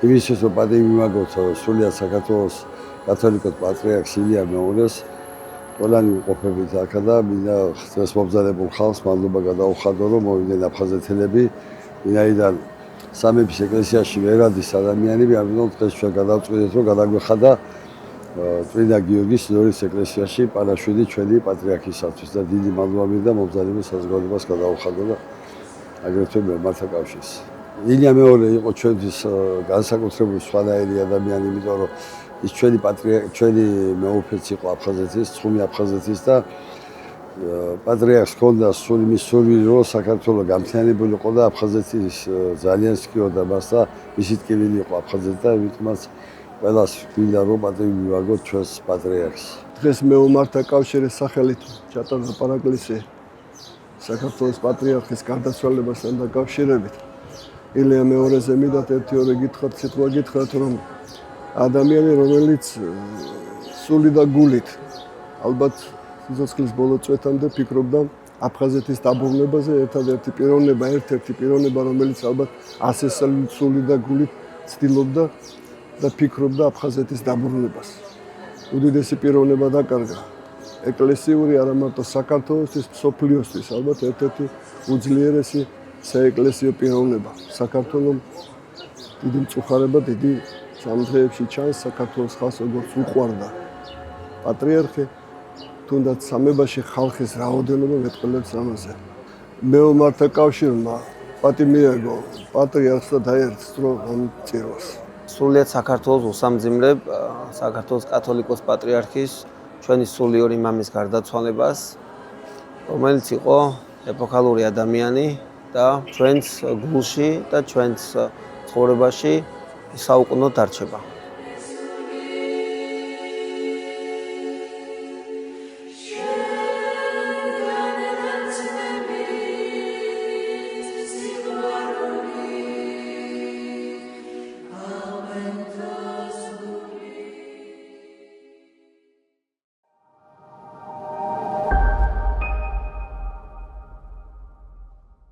იმისთვის რომ პატივი მივაგოთ სრულიად საქართველოს კათოლიკოს პატრიარქს ილია მეუღლეს ყველანი ვიყოფებით აქა და მინდა დღეს მომზადებულ ხალხს მადლობა გადაუხადო რომ მოვიდნენ აფხაზეთელები ვინაიდან სამების ეკლესიაში ვერ ადის ადამიანები ამიტომ დღეს ჩვენ გადავწყვიტეთ რომ გადაგვეხადა წმინდა გიორგის ლორის ეკლესიაში პანაშვიდი ჩვენი პატრიარქისათვის და დიდი მადლობა მინდა მომზადებელ საზოგადოებას გადაუხადო და აგრეთვე მართლა კავშირს. ილია მეორე იყო ჩვენთვის განსაკუთრებული სხვანაირი ადამიანი, იმიტომ რომ ის ჩვენი მეუფეც იყო აფხაზეთის, ცხუმი აფხაზეთის და პატრიარქს ჰქონდა სული რომ საქართველოს გამთიანებული იყო და აფხაზეთის ძალიან სკიოდა მას და მისი ტკივილი იყო აფხაზეთი და იმიტომაც ყველას გვინდა რომ პატივი მივაგოთ ჩვენს პატრიარქს. დღეს მეომართა კავშირის სახელით ჩატარდა პარაკლისი საქართველოს პატრიარქის გარდაცვალებასთან დაკავშირებით. ილია მეორეზე მიდათ ერთი-ორი სიტყვა გითხრათ რომ ადამიანი რომელიც სული და გულით ალბათ სიცოცხლის ბოლო წვეთამდე ფიქრობდა აფხაზეთის დაბრუნებაზე ერთ-ერთი პიროვნება რომელიც ალბათ ასე სული და გულით ცდილობდა და ფიქრობდა აფხაზეთის დაბრუნებას. უდიდესი პიროვნება დაკარგა ეკლესიური არა მარტო საქართველოსთვის, მსოფლიოსთვის ალბათ ერთ-ერთი უძლიერესი საეკლესიო პიროვნება. საქართველოს დიდი მწუხარება დიდი სამდღეებში ჩანს საქართველოს ხალხს როგორც უყვარდა პატრიარქი თუნდაც სამებაში ხალხის რაოდენობა მეტყველებს ამაზე. მეომართა კავშირმა პატივი მიაგო პატრიარქს და დაერწრო ამ წირვას. სრულიად საქართველოს უსამძიმლებ საქართველოს კათოლიკოს პატრიარქის ჩვენი სულიური მამის გარდაცვალებას, რომელიც იყო ეპოქალური ადამიანი და ჩვენს გულში და ჩვენს ცხოვრებაში საუკუნოდ დარჩება.